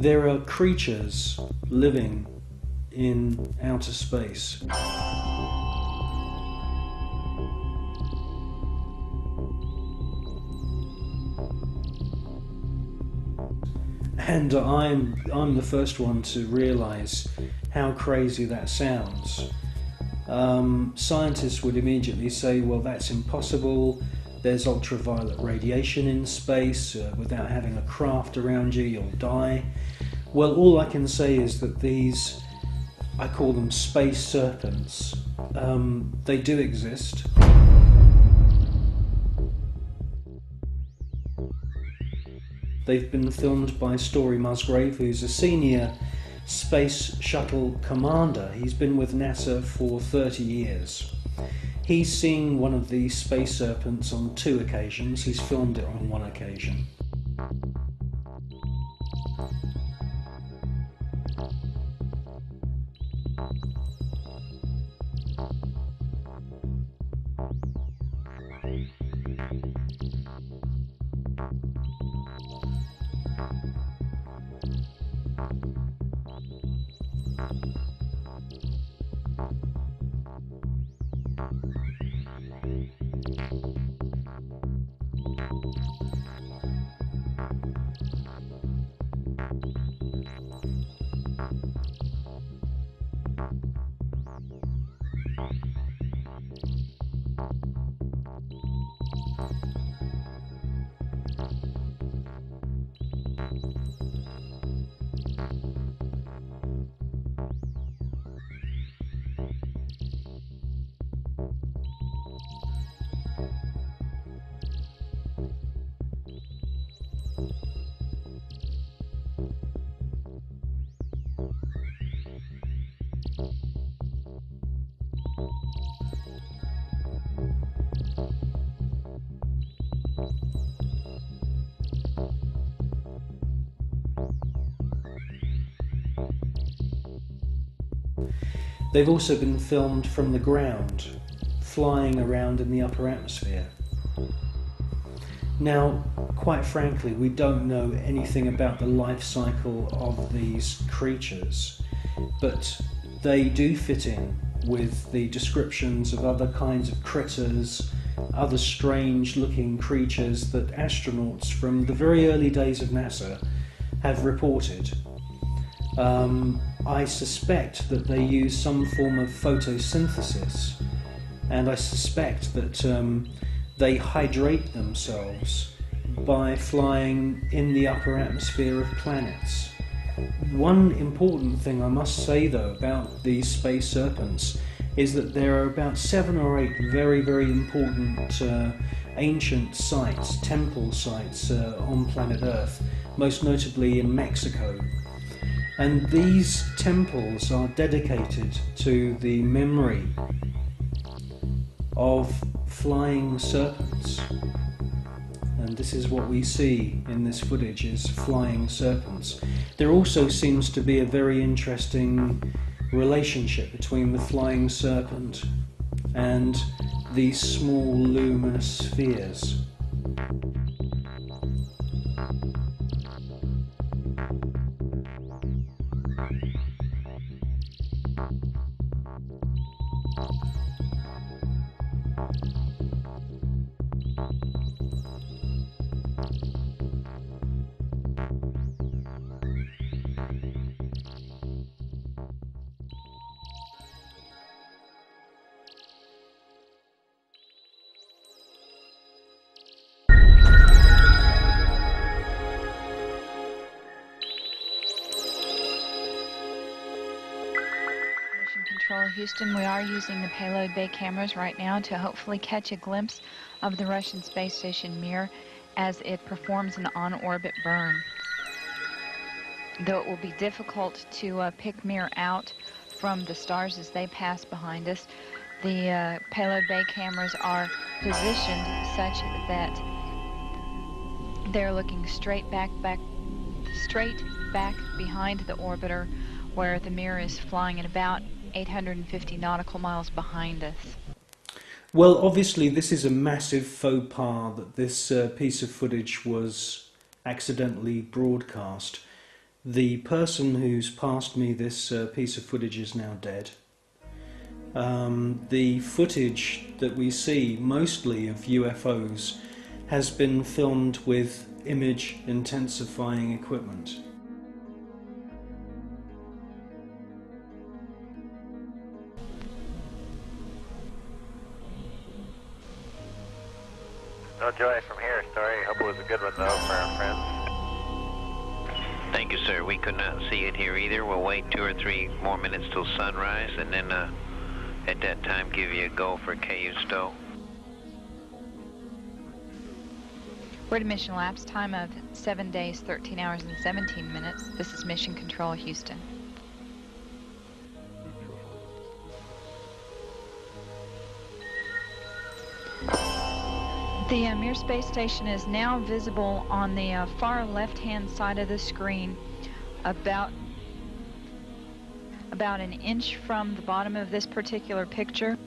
there are creatures living in outer space. And I'm the first one to realise how crazy that sounds. Scientists would immediately say, well, that's impossible. There's ultraviolet radiation in space. Without having a craft around you, you'll die. Well, all I can say is that these, I call them space serpents, they do exist. They've been filmed by Story Musgrave, who's a senior space shuttle commander. He's been with NASA for 30 years. He's seen one of these space serpents on 2 occasions. He's filmed it on 1 occasion. They've also been filmed from the ground, flying around in the upper atmosphere. Now, quite frankly, we don't know anything about the life cycle of these creatures, but they do fit in with the descriptions of other kinds of critters, other strange looking creatures that astronauts from the very early days of NASA have reported. I suspect that they use some form of photosynthesis, and I suspect that they hydrate themselves by flying in the upper atmosphere of planets. One important thing I must say though about these space serpents is that there are about 7 or 8 very, very important ancient sites, temple sites on planet Earth, most notably in Mexico. And these temples are dedicated to the memory of flying serpents. And this is what we see in this footage, is flying serpents. There also seems to be a very interesting relationship between the flying serpent and these small luminous spheres. Control Houston, we are using the payload bay cameras right now to hopefully catch a glimpse of the Russian space station Mir as it performs an on-orbit burn. Though it will be difficult to pick Mir out from the stars as they pass behind us, the payload bay cameras are positioned such that they're looking straight back behind the orbiter, where the Mir is flying at about 850 nautical miles behind us. Well, obviously this is a massive faux pas that this piece of footage was accidentally broadcast. The person who's passed me this piece of footage is now dead. The footage that we see, mostly of UFOs, has been filmed with image intensifying equipment. No joy from here, Story. Hope it was a good one, though, for our friends. Thank you, sir. We could not see it here either. We'll wait 2 or 3 more minutes till sunrise, and then at that time give you a go for KU stow. We're at a mission lapse time of 7 days, 13 hours, and 17 minutes. This is Mission Control, Houston. The Mir space station is now visible on the far left-hand side of the screen, about an inch from the bottom of this particular picture.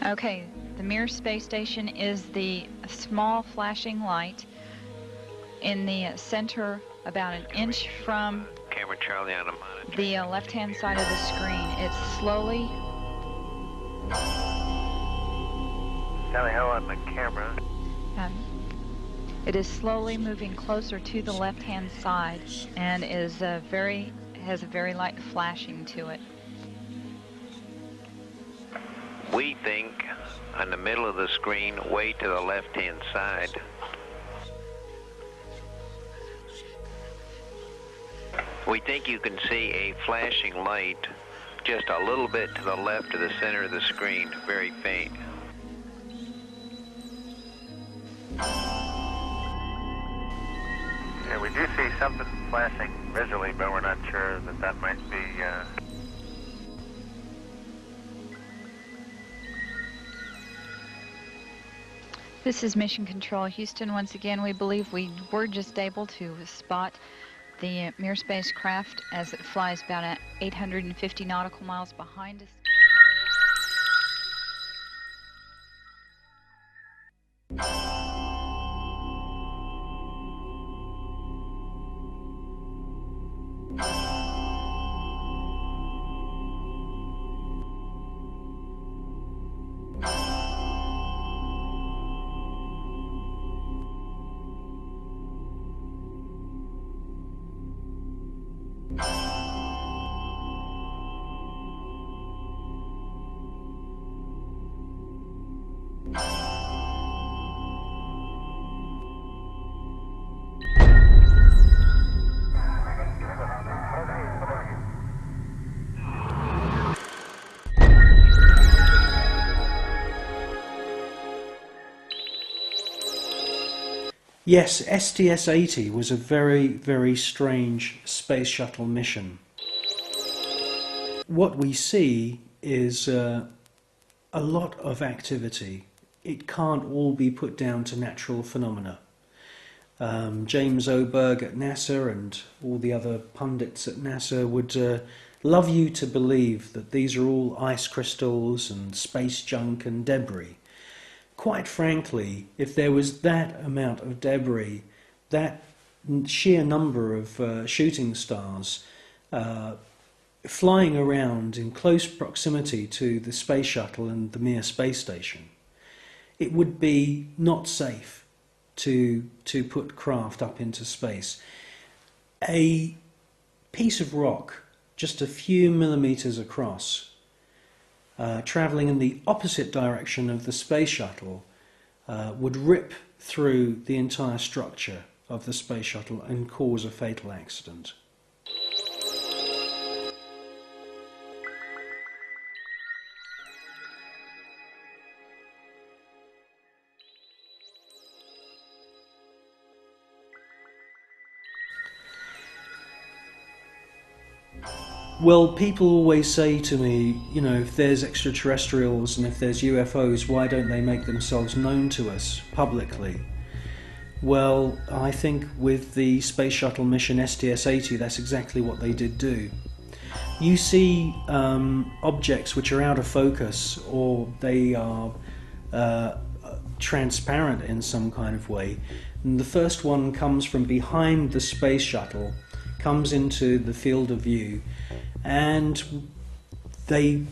Okay, the Mir space station is the small flashing light in the center, about an inch from Camera Charlie on the monitor. the left-hand side of the screen. It's slowly Tally ho on the camera. it is slowly moving closer to the left-hand side, and has a very light flashing to it. We think on the middle of the screen, way to the left-hand side. We think you can see a flashing light just a little bit to the left of the center of the screen, very faint. Yeah, we do see something flashing visually, but we're not sure that might be... This is Mission Control, Houston. Once again, we believe we were just able to spot the Mir spacecraft as it flies about at 850 nautical miles behind us. Yes, STS-80 was a very, very strange space shuttle mission. What we see is a lot of activity. It can't all be put down to natural phenomena. James Oberg at NASA and all the other pundits at NASA would love you to believe that these are all ice crystals and space junk and debris. Quite frankly, if there was that amount of debris, that sheer number of shooting stars flying around in close proximity to the space shuttle and the Mir space station, it would be not safe to put craft up into space. A piece of rock just a few millimeters across, travelling in the opposite direction of the space shuttle, would rip through the entire structure of the space shuttle and cause a fatal accident. Well, people always say to me, you know, if there's extraterrestrials and if there's UFOs, why don't they make themselves known to us publicly? Well, I think with the space shuttle mission STS-80, that's exactly what they did do. You see objects which are out of focus, or they are transparent in some kind of way. And the first one comes from behind the space shuttle, comes into the field of view, and they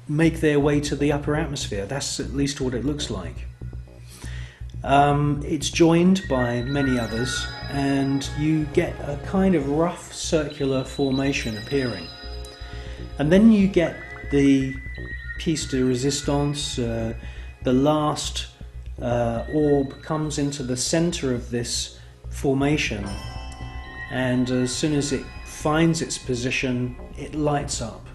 make their way to the upper atmosphere. That's at least what it looks like. It's joined by many others, and you get a kind of rough circular formation appearing. And then you get the piece de resistance. The last orb comes into the center of this formation, and as soon as it finds its position, it lights up.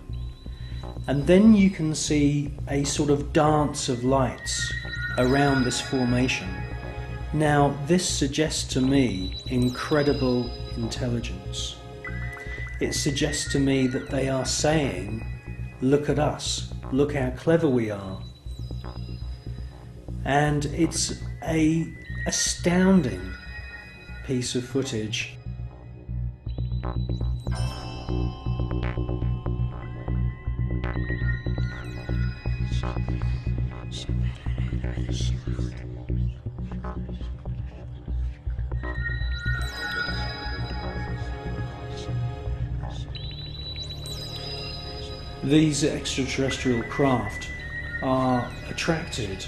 And then you can see a sort of dance of lights around this formation. Now, this suggests to me incredible intelligence. It suggests to me that they are saying, look at us, look how clever we are. And it's an astounding piece of footage. These extraterrestrial craft are attracted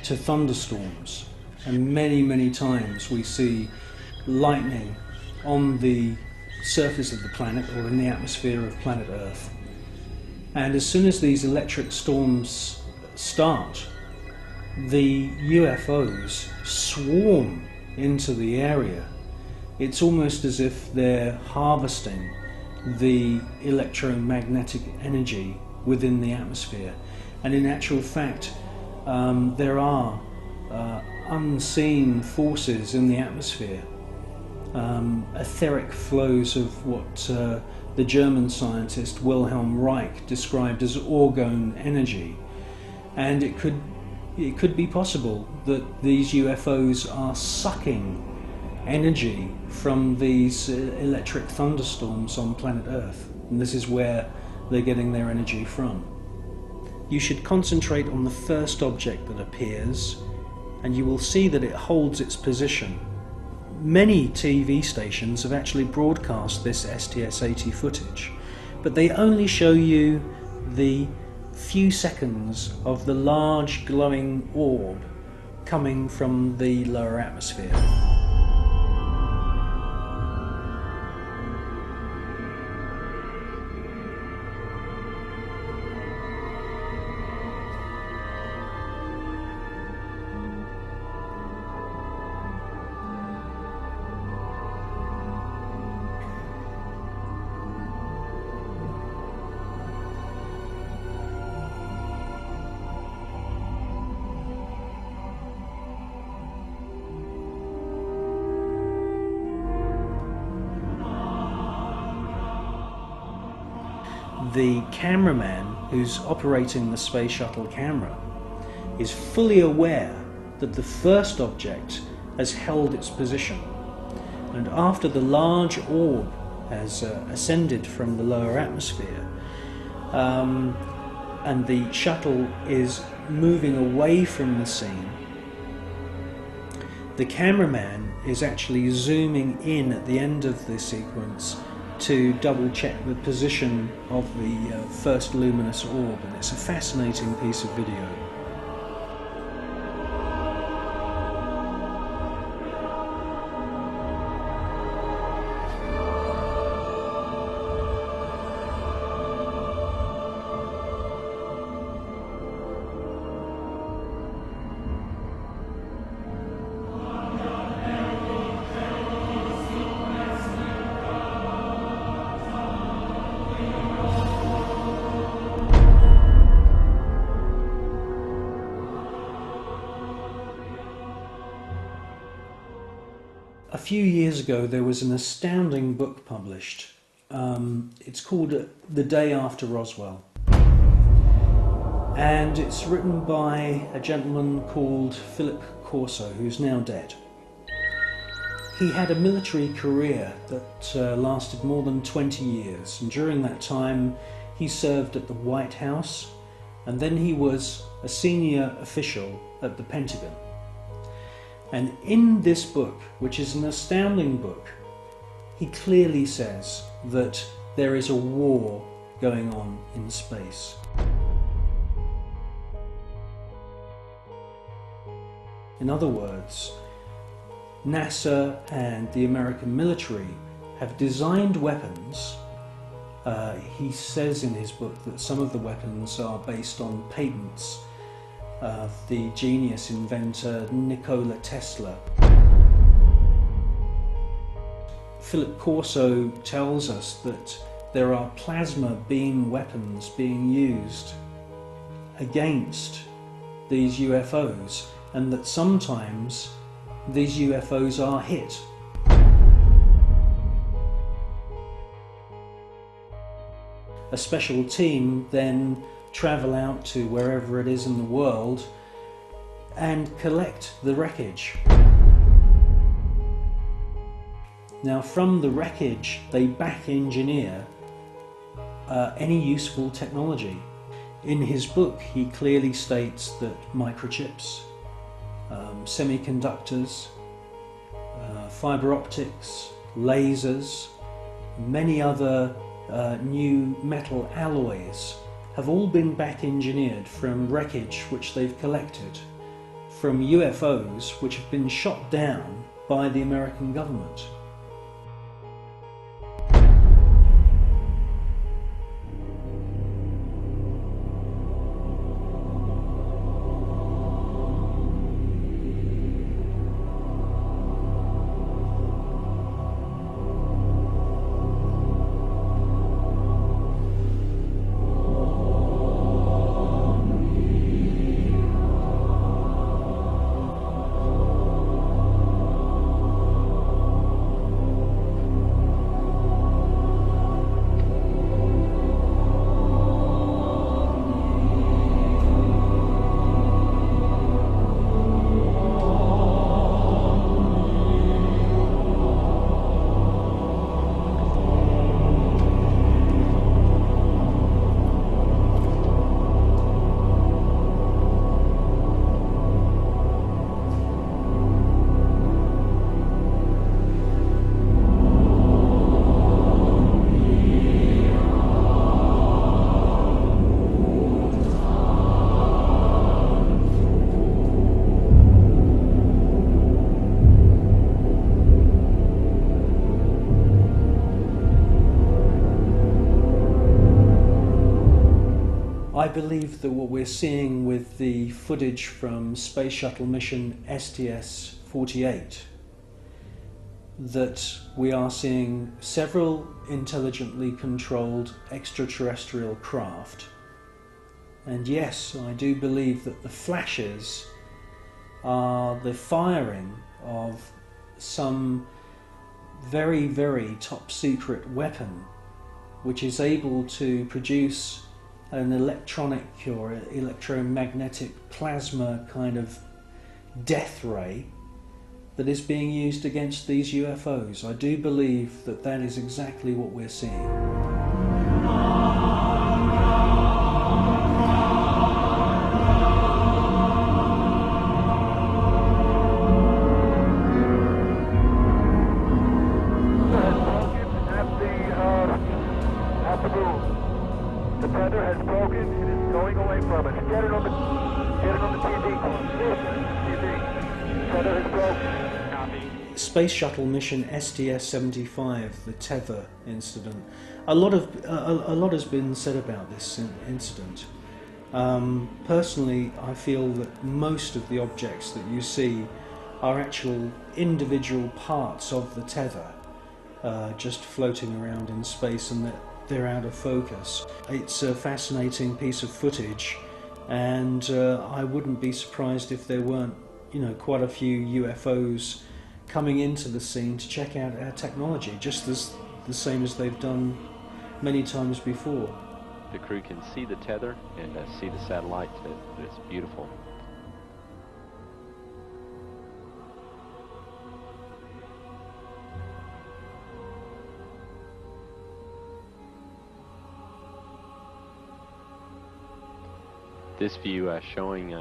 to thunderstorms, and many times we see lightning on the surface of the planet or in the atmosphere of planet Earth. And as soon as these electric storms start, the UFOs swarm into the area. It's almost as if they're harvesting the electromagnetic energy within the atmosphere. And in actual fact, there are unseen forces in the atmosphere, etheric flows of what the German scientist Wilhelm Reich described as orgone energy. And it could be possible that these UFOs are sucking energy from these electric thunderstorms on planet Earth, and this is where they're getting their energy from. You should concentrate on the first object that appears, and you will see that it holds its position. Many TV stations have actually broadcast this STS-80 footage, but they only show you the few seconds of the large glowing orb coming from the lower atmosphere. The cameraman who's operating the space shuttle camera is fully aware that the first object has held its position, and after the large orb has ascended from the lower atmosphere and the shuttle is moving away from the scene, the cameraman is actually zooming in at the end of the sequence to double check the position of the first luminous orb, and it's a fascinating piece of video. A few years ago there was an astounding book published. It's called The Day After Roswell, and it's written by a gentleman called Philip Corso, who's now dead. He had a military career that lasted more than 20 years, and during that time he served at the White House, and then he was a senior official at the Pentagon. And in this book, which is an astounding book, he clearly says that there is a war going on in space. In other words, NASA and the American military have designed weapons. He says in his book that some of the weapons are based on patents of the genius inventor Nikola Tesla. Philip Corso tells us that there are plasma beam weapons being used against these UFOs, and that sometimes these UFOs are hit. A special team then travel out to wherever it is in the world and collect the wreckage. Now, from the wreckage, they back engineer any useful technology. In his book, he clearly states that microchips, semiconductors, fiber optics, lasers, many other new metal alloys have all been back engineered from wreckage which they've collected from UFOs which have been shot down by the American government. I believe that what we're seeing with the footage from Space Shuttle mission STS-48, that we are seeing several intelligently controlled extraterrestrial craft. And yes, I do believe that the flashes are the firing of some very, very top secret weapon which is able to produce an electronic or electromagnetic plasma kind of death ray that is being used against these UFOs. I do believe that that is exactly what we're seeing. The tether has broken. It is going away from us. Get it on the TV. TV. Tether has broken. Copy. Space Shuttle mission STS-75, the tether incident. A lot has been said about this incident. Personally, I feel that most of the objects that you see are actual individual parts of the tether, just floating around in space, and that they're out of focus. It's a fascinating piece of footage, and I wouldn't be surprised if there weren't, quite a few UFOs coming into the scene to check out our technology, just as the same as they've done many times before. The crew can see the tether and see the satellite. It's beautiful. This view showing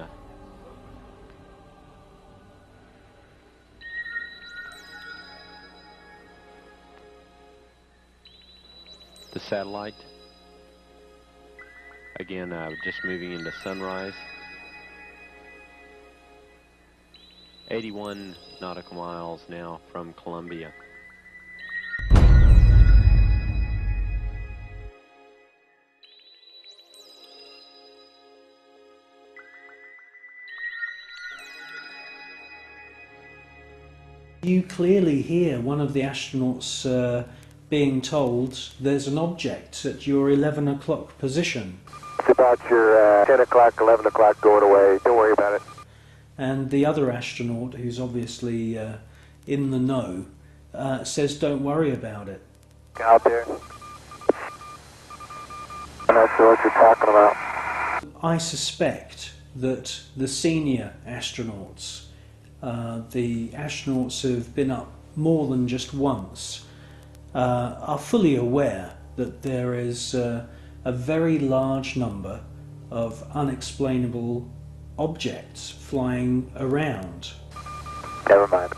the satellite. Again, just moving into sunrise. 81 nautical miles now from Columbia. You clearly hear one of the astronauts being told there's an object at your 11 o'clock position. It's about your 10 o'clock, 11 o'clock going away. Don't worry about it. And the other astronaut, who's obviously in the know, says don't worry about it. Out there. I'm not sure what you're talking about. I suspect that the senior astronauts, the astronauts who've been up more than just once, are fully aware that there is a very large number of unexplainable objects flying around. Never mind.